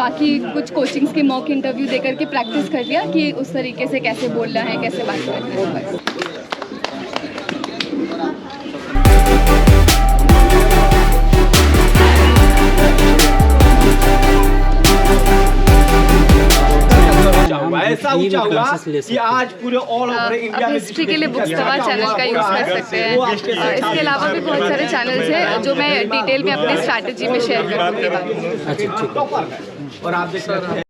बाकी कुछ कोचिंग्स के मॉक इंटरव्यू देकर के प्रैक्टिस कर लिया कि उस तरीके से कैसे बोलना है, कैसे बात करना है। बस ऐसा ऊंचा हुआ कि आज पूरे ऑल ओवर इंडिया में हिस्ट्री के लिए बुक्सटवा चैनल का यूज़ कर सकते हैं। इसके अलावा भी बहुत सारे चैनल्स हैं जो मैं डिटेल में अपनी स्ट्रैटेजी में शेयर करूँगी। अच्छा, और आप देख सकते हैं।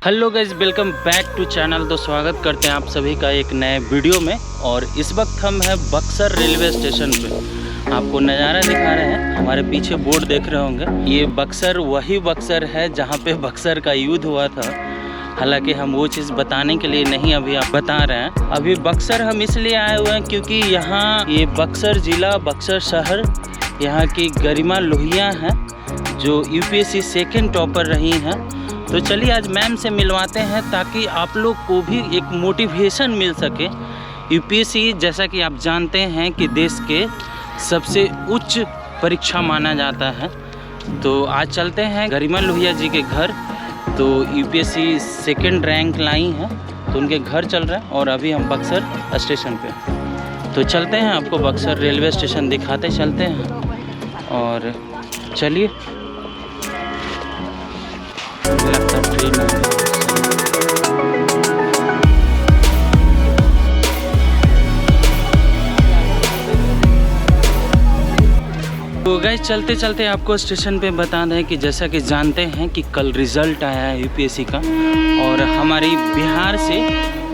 Hello guys, welcome back to channel. तो स्वागत करते हैं आप सभी का एक नए वीडियो में। और इस वक्त हम हैं बक्सर रेलवे स्टेशन पे। आपको नज़ारा दिखा रहे हैं, हमारे पीछे बोर्ड देख रहे होंगे। ये बक्सर वही बक्सर है जहाँ पे बक्सर का युद्ध हुआ था। हालांकि हम वो चीज़ बताने के लिए नहीं अभी आप बता रहे हैं। अभी बक्सर हम इसलिए आए हुए हैं क्योंकि यहाँ ये बक्सर ज़िला, बक्सर शहर, यहाँ की गरिमा लोहिया हैं जो यूपीएससी सेकेंड टॉपर रही हैं। तो चलिए आज मैम से मिलवाते हैं ताकि आप लोग को भी एक मोटिवेशन मिल सके। यूपीएससी जैसा कि आप जानते हैं कि देश के सबसे उच्च परीक्षा माना जाता है। तो आज चलते हैं गरिमा लोहिया जी के घर। तो यूपीएससी सेकंड रैंक लाई हैं तो उनके घर चल रहे हैं और अभी हम बक्सर स्टेशन पे। तो चलते हैं, आपको बक्सर रेलवे स्टेशन दिखाते चलते हैं। और चलिए, तो गाइस चलते चलते आपको स्टेशन पे बता दें कि जैसा कि जानते हैं कि कल रिज़ल्ट आया है यूपीएससी का और हमारी बिहार से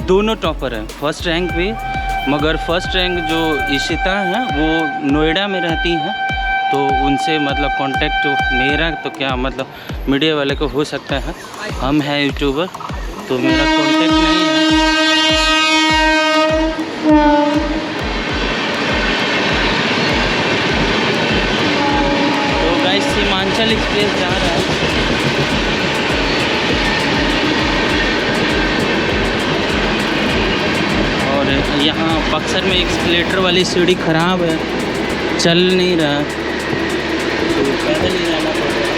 दोनों टॉपर हैं, फर्स्ट रैंक भी। मगर फर्स्ट रैंक जो इशिता हैं वो नोएडा में रहती हैं। तो उनसे मतलब कांटेक्ट मेरा तो क्या मतलब मीडिया वाले को हो सकता है, हम हैं यूट्यूबर तो मेरा कांटेक्ट नहीं है। तो गाइस सीमांचल एक्सप्रेस जा रहा है और यहाँ बक्सर में एक्सीलेटर वाली सीढ़ी ख़राब है, चल नहीं रहा, तो पैदल ही जाना पड़ रहा है।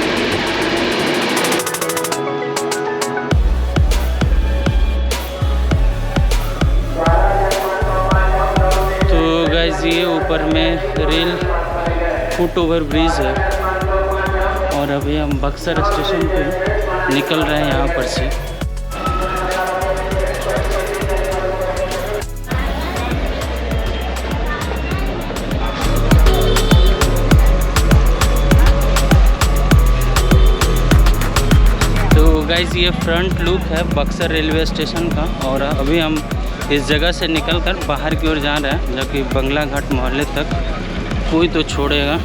तो गाइस ये ऊपर में रेल फुट ओवर ब्रिज है और अभी हम बक्सर स्टेशन पे निकल रहे हैं यहाँ पर से। गाइस ये फ्रंट लुक है बक्सर रेलवे स्टेशन का और अभी हम इस जगह से निकलकर बाहर की ओर जा रहे हैं, जो कि बंगला घाट मोहल्ले तक कोई तो छोड़ेगा।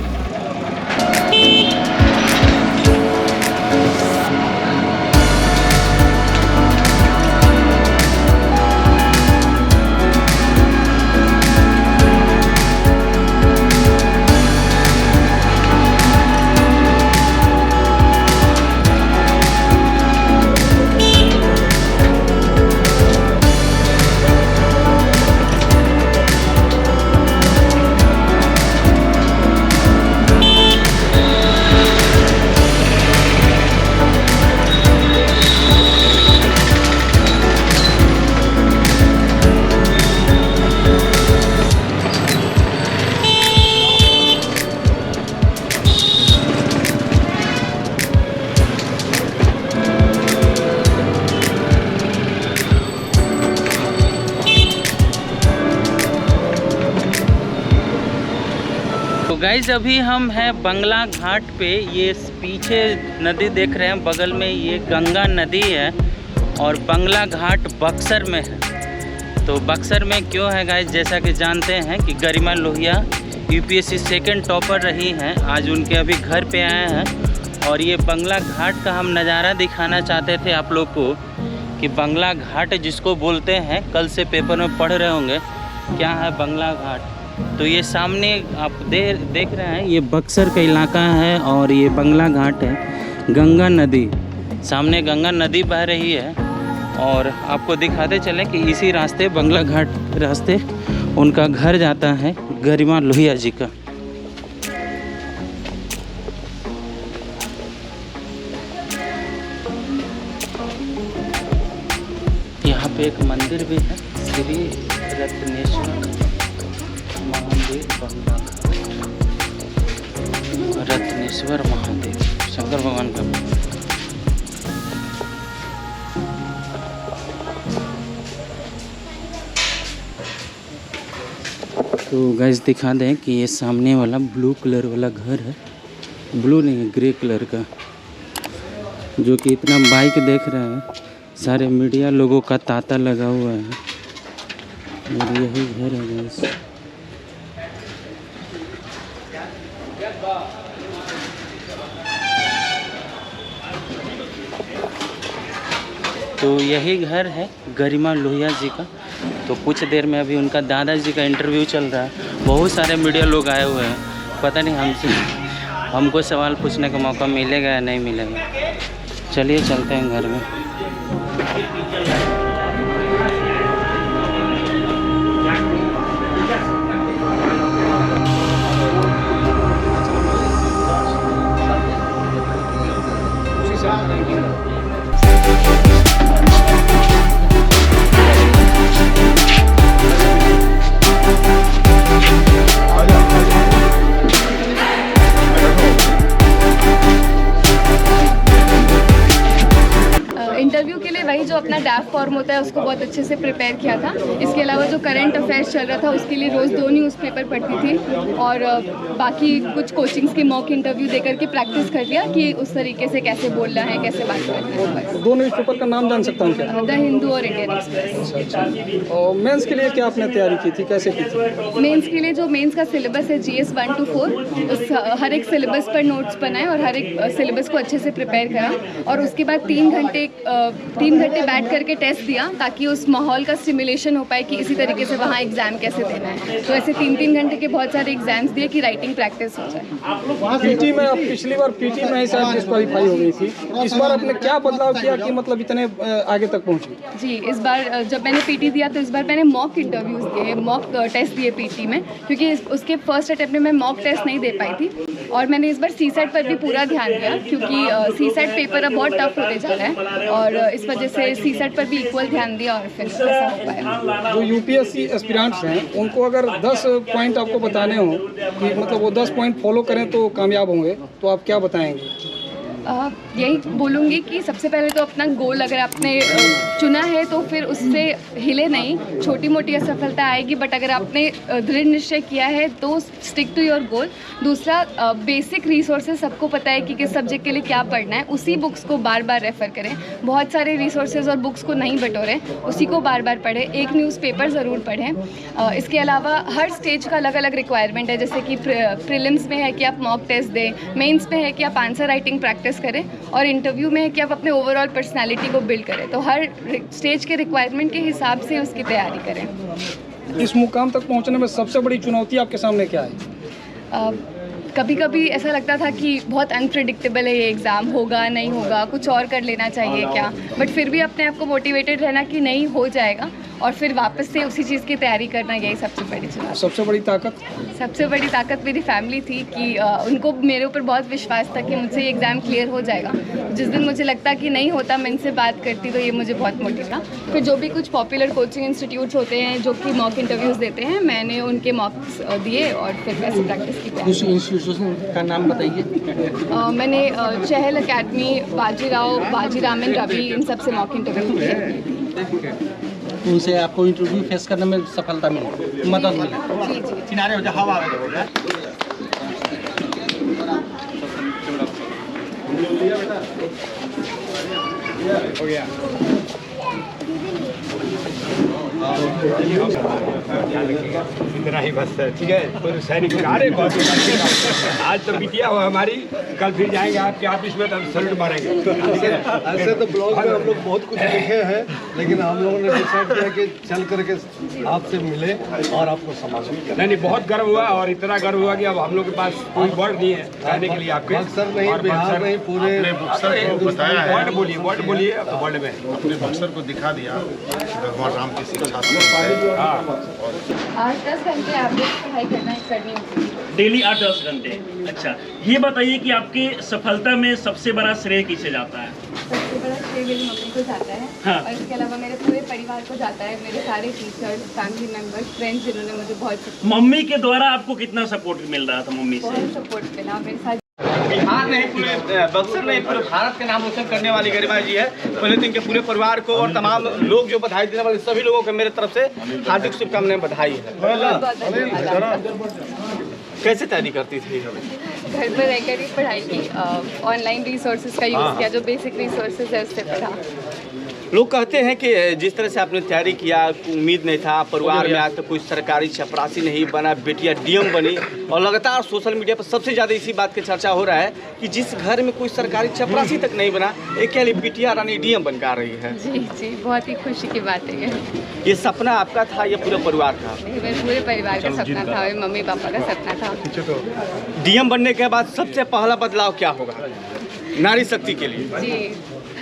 गाइज अभी हम हैं बंगला घाट पे। ये पीछे नदी देख रहे हैं, बगल में ये गंगा नदी है और बंगला घाट बक्सर में है। तो बक्सर में क्यों है गाइज, जैसा कि जानते हैं कि गरिमा लोहिया यूपीएससी सेकंड टॉपर रही हैं। आज उनके अभी घर पे आए हैं और ये बंगला घाट का हम नज़ारा दिखाना चाहते थे आप लोग को कि बंगला घाट जिसको बोलते हैं, कल से पेपर में पढ़ रहे होंगे क्या है बंगला घाट। तो ये सामने आप देख रहे हैं, ये बक्सर का इलाका है और ये बंगला घाट है। गंगा नदी, सामने गंगा नदी बह रही है और आपको दिखाते चलें कि इसी रास्ते बंगला घाट रास्ते उनका घर जाता है गरिमा लोहिया जी का। यहाँ पे एक मंदिर भी है, श्री रत्नेश्वर महादेव बंगला, रत्नेश्वर महादेव शंकर भगवान का। तो गाइस दिखा दें कि ये सामने वाला ब्लू कलर वाला घर है, ब्लू नहीं है ग्रे कलर का, जो कि इतना बाइक देख रहे हैं, सारे मीडिया लोगों का तांता लगा हुआ है। और यही घर है गाइस। तो यही घर है गरिमा लोहिया जी का। तो कुछ देर में अभी उनका दादाजी का इंटरव्यू चल रहा है। बहुत सारे मीडिया लोग आए हुए हैं, पता नहीं हमको सवाल पूछने का मौका मिलेगा या नहीं मिलेगा। चलिए चलते हैं घर में। इंटरव्यू के लिए वही जो अपना डैफ फॉर्म होता है उसको बहुत अच्छे से प्रिपेयर किया था। इसके अलावा जो करंट अफेयर्स चल रहा था उसके लिए रोज़ 2 न्यूज़पेपर पढ़ती थी और बाकी कुछ कोचिंग्स के मॉक इंटरव्यू देकर के प्रैक्टिस कर लिया कि उस तरीके से कैसे बोलना है, कैसे बात करना है। 2 न्यूज़पेपर का नाम जान सकता हूँ क्या? द हिंदू और इंडियन एक्सप्रेस। और मेंस के लिए क्या आपने तैयारी की थी, कैसे की थी? मेंस के लिए जो मेंस का सिलेबस है GS 1 to 4, उस हर एक सिलेबस पर नोट्स बनाए और हर एक सिलेबस को अच्छे से प्रिपेयर करा और उसके बाद 3 घंटे बैठ करके टेस्ट दिया ताकि उस माहौल का सिमुलेशन हो पाए कि इसी तरीके से वहाँ एग्ज़ाम कैसे देना है। तो ऐसे 3 घंटे के बहुत सारे एग्जाम्स दिए कि राइटिंग प्रैक्टिस हो जाए। पीटी में, आप पिछली बार पीटी में ही शायद डिस्क्वालीफाई हो गई थी, इस बार आपने क्या बदलाव किया कि मतलब इतने आगे तक पहुँची? जी, इस बार जब मैंने पीटी दिया तो इस बार मैंने मॉक इंटरव्यूज़ दिए, मॉक टेस्ट दिए पीटी में, क्योंकि उसके फर्स्ट अटैम्प्ट में मैं मॉक टेस्ट नहीं दे पाई थी। और मैंने इस बार CSET पर भी पूरा ध्यान दिया क्योंकि CSET पेपर अब बहुत टफ होते जा रहा है और इस वजह से CSET पर भी इक्वल ध्यान दिया और फिर ऐसा हो पाया। जो UPSC एस्पिरेंट्स हैं उनको अगर 10 पॉइंट आपको बताने हो कि मतलब वो 10 पॉइंट फॉलो करें तो कामयाब होंगे, तो आप क्या बताएंगे? यही बोलूँगी कि सबसे पहले तो अपना गोल अगर आपने चुना है तो फिर उससे हिले नहीं। छोटी मोटी असफलता आएगी बट अगर आपने दृढ़ निश्चय किया है तो स्टिक टू योर गोल। दूसरा, बेसिक रिसोर्सेज सबको पता है कि किस सब्जेक्ट के लिए क्या पढ़ना है, उसी बुक्स को बार बार रेफ़र करें। बहुत सारे रिसोर्सेज और बुक्स को नहीं बटोरें, उसी को बार बार पढ़ें। एक न्यूज़पेपर ज़रूर पढ़ें। इसके अलावा हर स्टेज का अलग अलग रिक्वायरमेंट है, जैसे कि प्रीलिम्स में है कि आप मॉक टेस्ट दें, मेंस में है कि आप आंसर राइटिंग प्रैक्टिस करें और इंटरव्यू में है कि आप अपने ओवरऑल पर्सनालिटी को बिल्ड करें। तो हर स्टेज के रिक्वायरमेंट के हिसाब से उसकी तैयारी करें। इस मुकाम तक पहुंचने में सबसे बड़ी चुनौती आपके सामने क्या है? कभी कभी ऐसा लगता था कि बहुत अनप्रेडिक्टेबल है ये एग्ज़ाम, होगा नहीं होगा, कुछ और कर लेना चाहिए क्या, बट फिर भी अपने आप को मोटिवेटेड रहना कि नहीं हो जाएगा और फिर वापस से उसी चीज़ की तैयारी करना, यही सबसे बड़ी चुनौती। सबसे बड़ी ताकत? सबसे बड़ी ताकत मेरी फैमिली थी कि उनको मेरे ऊपर बहुत विश्वास था कि मुझसे ये एग्ज़ाम क्लियर हो जाएगा। जिस दिन मुझे लगता कि नहीं होता, मैं इनसे बात करती तो ये मुझे बहुत मोटिव था। फिर जो भी कुछ पॉपुलर कोचिंग इंस्टीट्यूट्स होते हैं जो कि मॉक इंटरव्यूज़ देते हैं, मैंने उनके मॉक्स दिए और फिर वैसे प्रैक्टिस की। उस इंस्टीट्यूशन का नाम बताइए। मैंने चहल अकेडमी, बाजीरामन रवि, इन सब से मॉक इंटरव्यू दिए। उनसे आपको इंटरव्यू फेस करने में सफलता मिली, मदद मिली। जी जी। किनारे हो जा, हवा हो गया। इतना ही बस, ठीक है। तो सैनिक आज तो बिटिया हो हमारी, कल फिर जाएंगे आपके ऑफिस में, तब सैल्यूट मारेंगे। ऐसे तो ब्लॉग में हम लोग बहुत कुछ लिखे हैं, लेकिन हम लोगों ने डिसाइड किया कि चल करके आपसे मिले और आपको समाचार। नहीं, बहुत गर्व हुआ और इतना गर्व हुआ कि अब हम लोग के पास कोई वर्ड नहीं है कहने के लिए आपके। बक्सर नहीं, बिहार नहीं, पूरे बक्सर को बताया है। वर्ड बोलिए वर्ड में अपने बक्सर को दिखा दिया भगवान राम की 8-10 घंटे एवरेज पढ़ाई करनी होती है डेली 8-10 घंटे। अच्छा, ये बताइए कि आपकी सफलता में सबसे बड़ा श्रेय किसे जाता है? सबसे बड़ा श्रेय मेरी मम्मी को जाता है हाँ। और इसके अलावा मेरे पूरे परिवार को जाता है, मेरे सारे टीचर्स, फैमिली मेम्बर्स, फ्रेंड्स जिन्होंने मुझे बहुत मम्मी के द्वारा आपको कितना सपोर्ट मिल रहा था मम्मी से? बहुत सपोर्ट मिला मेरे साथ। बिहार नहीं पूरे बक्सर नहीं पूरे भारत के नाम रोशन करने वाली गरिमा जी है। पहले तो इनके पूरे परिवार को और तमाम लोग जो बधाई देने वाले सभी लोगों को मेरे तरफ से हार्दिक शुभकामनाएं, बधाई है। बहुत धन्यवाद। कैसे तैयारी करती थी? घर पर रहकर ही पढ़ाई की, ऑनलाइन रिसोर्सेज का यूज़ किया, जो बेसिक रिसोर्सेज है उससे पढ़ा। लोग कहते हैं कि जिस तरह से आपने तैयारी किया, उम्मीद नहीं था, परिवार में आज तक कोई सरकारी चपरासी नहीं बना, बेटियां डीएम बनी, और लगातार सोशल मीडिया पर सबसे ज़्यादा इसी बात की चर्चा हो रहा है कि जिस घर में कोई सरकारी चपरासी तक नहीं बना, एक क्या बिटिया रानी डीएम बन कर रही है। जी जी, बहुत ही खुशी की बात है ये सपना आपका था या पूरे परिवार का? मेरे पूरे परिवार का सपना था, मेरे मम्मी पापा का सपना था। डीएम बनने के बाद सबसे पहला बदलाव क्या होगा नारी शक्ति के लिए? जी,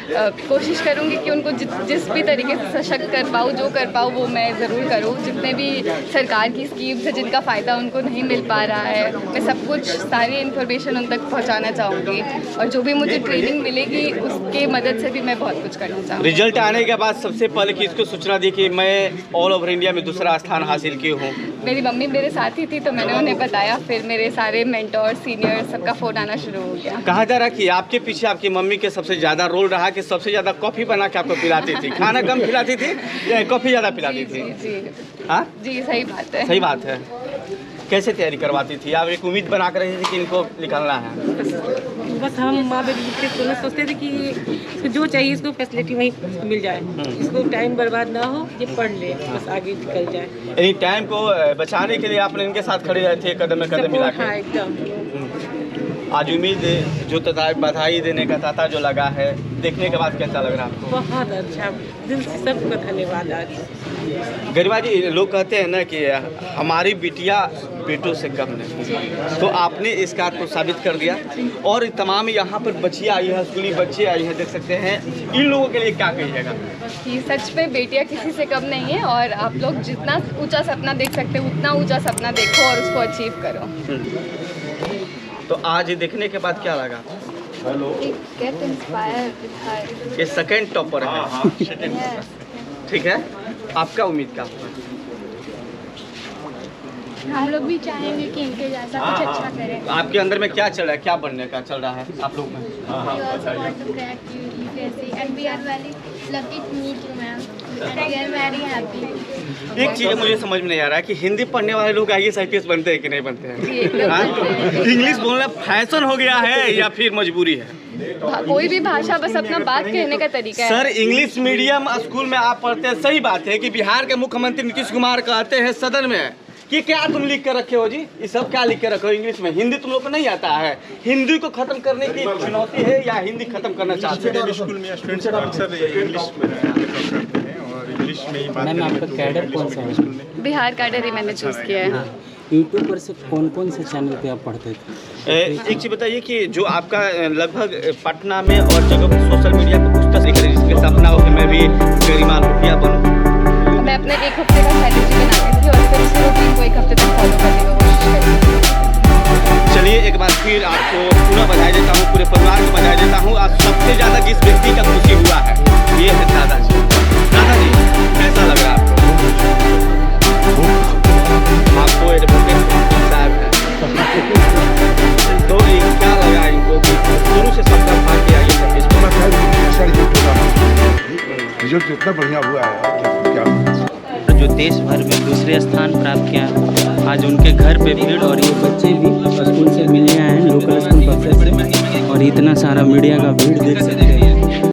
कोशिश करूंगी कि उनको जिस भी तरीके से सशक्त कर पाऊँ, जो कर पाऊँ वो मैं ज़रूर करूँ। जितने भी सरकार की स्कीम्स है जिनका फ़ायदा उनको नहीं मिल पा रहा है, मैं सब कुछ, सारी इन्फॉर्मेशन उन तक पहुंचाना चाहूँगी, और जो भी मुझे ट्रेनिंग मिलेगी उसके मदद से भी मैं बहुत कुछ करना चाहूँगी। रिजल्ट आने के बाद सबसे पहले किसको सूचना दी कि मैं ऑल ओवर इंडिया में दूसरा स्थान हासिल की हूँ? मेरी मम्मी मेरे साथ ही थी तो मैंने उन्हें बताया, फिर मेरे सारे मेंटोर, सीनियर, सबका फ़ोन आना शुरू हो गया। कहा जा रहा है कि आपके पीछे आपकी मम्मी के सबसे ज़्यादा रोल रहा कि सबसे ज़्यादा कॉफ़ी बना के आपको पिलाती थी, खाना कम खिलाती थी या कॉफ़ी ज़्यादा पिलाती थी? जी जी हाँ, जी, सही बात है। सही बात है। कैसे तैयारी करवाती थी आप? एक उम्मीद बना कर रही थी कि इनको निकालना है? बस हम माँ बेटी दोनों सोचते थे कि इसको जो चाहिए इसको फैसिलिटी वहीं मिल जाए, इसको टाइम बर्बाद ना हो, ये पढ़ ले, बस आगे निकल जाए। यानी टाइम को बचाने के लिए आपने इनके साथ खड़े रहे थे, कदम में कदम मिला हाँ, के। एकदम। आज उम्मीद जो बधाई देने का तांता जो लगा है, देखने के बाद कैसा लग रहा है आपको? बहुत अच्छा, दिल से सबको धन्यवाद। आज गरिमा जी, लोग कहते हैं ना कि हमारी बिटिया बेटों से कम नहीं, तो आपने इस बात को साबित कर दिया। और तमाम यहाँ पर बच्चियाँ आई हैं, स्कूली बच्चे आई हैं, देख सकते हैं, इन लोगों के लिए क्या कहिएगा? कि सच में बेटियां किसी से कम नहीं है, और आप लोग जितना ऊंचा सपना देख सकते हो उतना ऊंचा सपना देखो और उसको अचीव करो। तो आज देखने के बाद क्या लगा? Get inspired. ये सेकंड टॉपर है, ठीक है? आपका उम्मीद क्या होगा? हम लोग भी चाहेंगे कि इनके जैसा कुछ अच्छा करें। आपके अंदर में क्या चल रहा है, क्या बनने का चल रहा है आप लोग में? We also want to crack UPSC and we are very lucky to meet you, ma'am. And we are very happy. एक चीज़ मुझे समझ में नहीं आ रहा है कि हिंदी पढ़ने वाले लोग IAS IPS बनते हैं कि नहीं बनते हैं? हाँ? इंग्लिश बोलना फैशन हो गया है या फिर मजबूरी है? कोई भी भाषा बस अपना बात कहने का तरीका है। सर, इंग्लिश मीडियम स्कूल में आप पढ़ते हैं, सही बात है कि बिहार के मुख्यमंत्री नीतीश कुमार कहते हैं सदन में कि क्या तुम लिख कर रखे हो जी, ये सब क्या लिख कर रखे हो इंग्लिश में? हिंदी तुम लोग को नहीं आता है? हिंदी को खत्म करने की चुनौती है या हिंदी खत्म करना चाहते हैं? स्कूल में स्टूडेंट्स अक्सर इंग्लिश में करते हैं और इंग्लिश में ही बात मैम, आपका कैडर कौन सा है? बिहार कैडर ही मैंने चूज़ किया है। यूट्यूब पर से कौन कौन से चैनल पे आप पढ़ते थे? एक चीज़ बताइए कि जो आपका लगभग पटना में और जगह पर सोशल मीडिया पर कुछ तस्वीर है जिसके सपना हो कि मैं भी गरिमा लोहिया बनूं? मैं अपने एक हफ्ते का स्ट्रैटेजी बनाती थी और फिर उस रूटीन को एक हफ्ते तक फॉलो करने की कोशिश करती थी। चलिए, एक बार फिर आपको पूरा बधाई देता हूँ, पूरे परिवार को बधाई देता हूँ। आज सबसे ज़्यादा जिस व्यक्ति का खुशी हुआ है ये है दादाजी। दादाजी, कैसा लग रहा है आपको? एडवोकेट साहब है, तो क्या लगा इनको कि शुरू से सबका भाग किया ये रिजल्ट इतना बढ़िया हुआ है क्या? जो देश भर में दूसरे स्थान प्राप्त किया, आज उनके घर पे भीड़, और ये बच्चे भी स्कूल से मिलने आए हैं, लोकल स्कूल बक्सर से, और इतना सारा मीडिया का भीड़ देख सकते हैं।